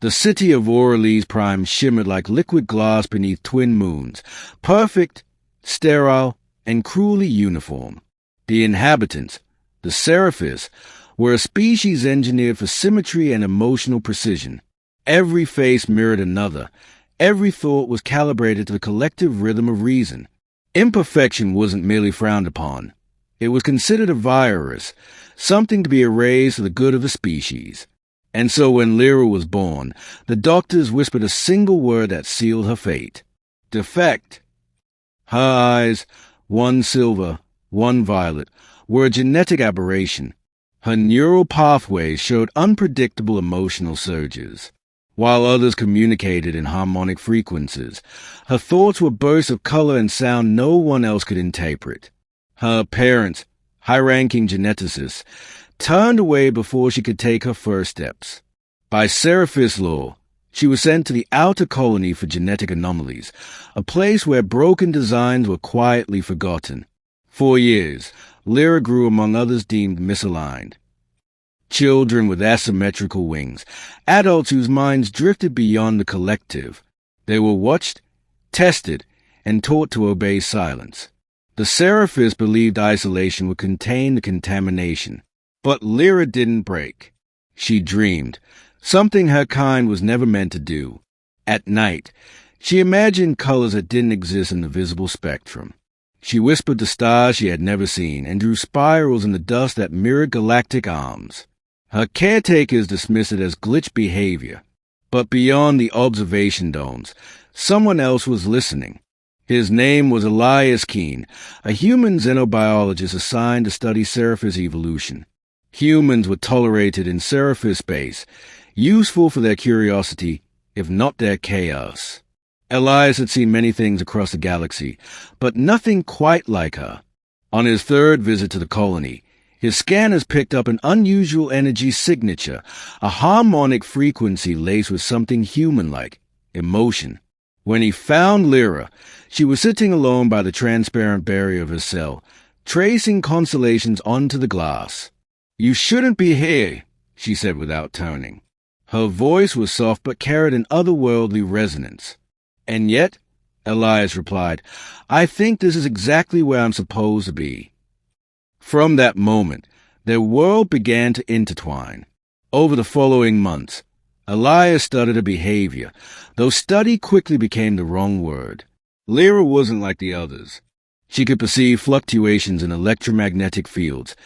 The city of Orleans Prime shimmered like liquid glass beneath twin moons, perfect, sterile, and cruelly uniform. The inhabitants, the Seraphis, were a species engineered for symmetry and emotional precision. Every face mirrored another. Every thought was calibrated to the collective rhythm of reason. Imperfection wasn't merely frowned upon. It was considered a virus, something to be erased for the good of the species. And so when Lira was born, the doctors whispered a single word that sealed her fate. Defect. Her eyes, one silver, one violet, were a genetic aberration. Her neural pathways showed unpredictable emotional surges. While others communicated in harmonic frequencies, her thoughts were bursts of color and sound no one else could interpret. Her parents, high-ranking geneticists, turned away before she could take her first steps. By Seraphis law, she was sent to the outer colony for genetic anomalies, a place where broken designs were quietly forgotten. For years, Lira grew among others deemed misaligned. Children with asymmetrical wings, adults whose minds drifted beyond the collective. They were watched, tested, and taught to obey silence. The Seraphis believed isolation would contain the contamination. But Lira didn't break. She dreamed, something her kind was never meant to do. At night, she imagined colors that didn't exist in the visible spectrum. She whispered to stars she had never seen and drew spirals in the dust that mirrored galactic arms. Her caretakers dismissed it as glitch behavior. But beyond the observation domes, someone else was listening. His name was Elias, a human xenobiologist assigned to study Seraphis evolution. Humans were tolerated in Seraphis space, useful for their curiosity, if not their chaos. Elias had seen many things across the galaxy, but nothing quite like her. On his third visit to the colony, his scanners picked up an unusual energy signature, a harmonic frequency laced with something human-like, emotion. When he found Lira, she was sitting alone by the transparent barrier of her cell, tracing constellations onto the glass. "You shouldn't be here," she said without turning. Her voice was soft but carried an otherworldly resonance. "And yet," Elias replied, "I think this is exactly where I'm supposed to be." From that moment, their world began to intertwine. Over the following months, Elias studied her behavior, though study quickly became the wrong word. Lira wasn't like the others. She could perceive fluctuations in electromagnetic fields,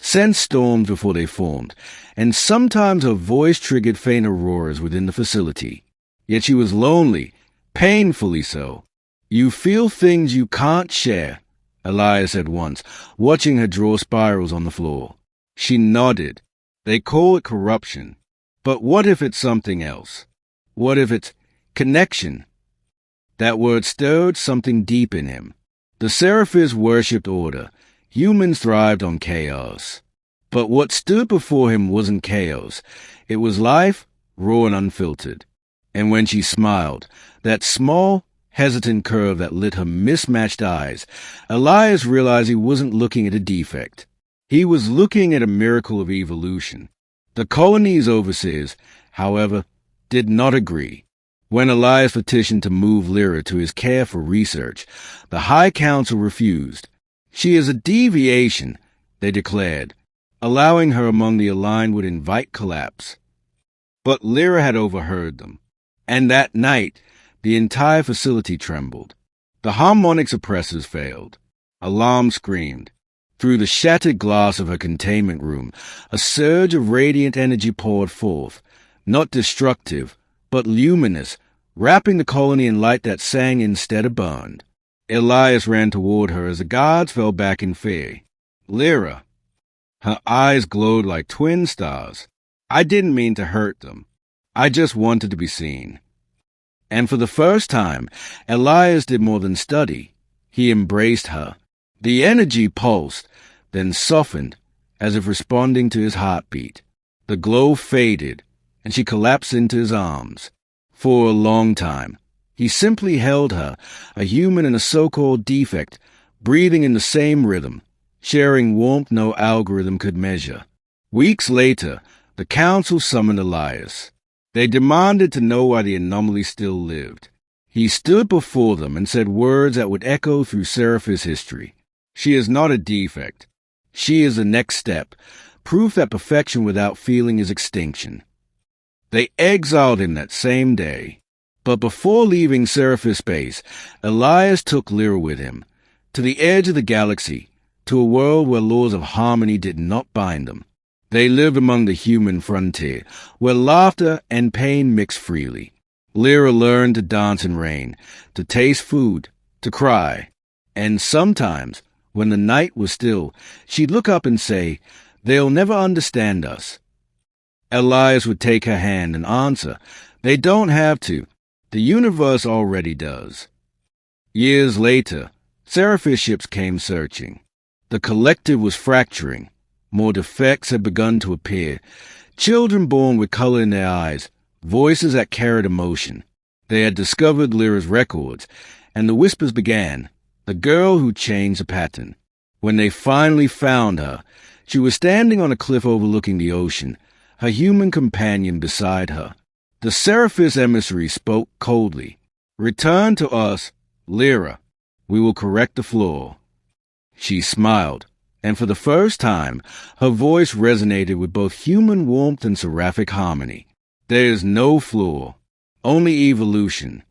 sense storms before they formed, and sometimes her voice triggered faint auroras within the facility. Yet she was lonely, painfully so. "You feel things you can't share," Elias said once, watching her draw spirals on the floor. She nodded. "They call it corruption. But what if it's something else? What if it's connection?" That word stirred something deep in him. The Seraphis worshipped order. Humans thrived on chaos. But what stood before him wasn't chaos. It was life, raw and unfiltered. And when she smiled, that small, hesitant curve that lit her mismatched eyes, Elias realized he wasn't looking at a defect. He was looking at a miracle of evolution. The colony's overseers, however, did not agree. When Elias petitioned to move Lira to his care for research, the High Council refused. "She is a deviation," they declared. Allowing her among the aligned would invite collapse. But Lira had overheard them. And that night, the entire facility trembled. The harmonic suppressors failed. Alarms screamed. Through the shattered glass of her containment room, a surge of radiant energy poured forth, not destructive, but luminous, wrapping the colony in light that sang instead of burned. Elias ran toward her as the guards fell back in fear. "Lira." Her eyes glowed like twin stars. "I didn't mean to hurt them. I just wanted to be seen." And for the first time, Elias did more than study. He embraced her. The energy pulsed, then softened, as if responding to his heartbeat. The glow faded, and she collapsed into his arms. For a long time, he simply held her, a human and a so-called defect, breathing in the same rhythm, sharing warmth no algorithm could measure. Weeks later, the council summoned Elias. They demanded to know why the anomaly still lived. He stood before them and said words that would echo through Seraphis history. She is not a defect. She is the next step, proof that perfection without feeling is extinction. They exiled him that same day. But before leaving Seraphis space, Elias took Lira with him, to the edge of the galaxy, to a world where laws of harmony did not bind them. They lived among the human frontier, where laughter and pain mixed freely. Lira learned to dance in rain, to taste food, to cry. And sometimes, when the night was still, she'd look up and say, "They'll never understand us." Elias would take her hand and answer, "They don't have to. The universe already does." Years later, Seraphis ships came searching. The collective was fracturing. More defects had begun to appear. Children born with color in their eyes, voices that carried emotion. They had discovered Lira's records, and the whispers began, the girl who changed the pattern. When they finally found her, she was standing on a cliff overlooking the ocean, her human companion beside her. The Seraphis emissary spoke coldly. "Return to us, Lira. We will correct the flaw." She smiled, and for the first time, her voice resonated with both human warmth and seraphic harmony. "There is no flaw, only evolution."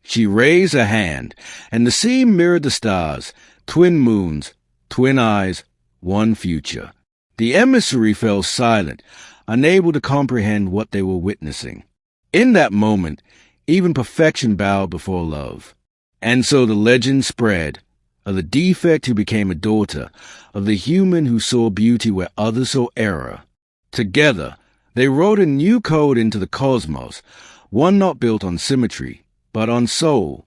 She raised her hand, and the sea mirrored the stars, twin moons, twin eyes, one future. The emissary fell silent, unable to comprehend what they were witnessing. In that moment, even perfection bowed before love. And so the legend spread, of the defect who became a daughter, of the human who saw beauty where others saw error. Together, they wrote a new code into the cosmos, one not built on symmetry, but on soul,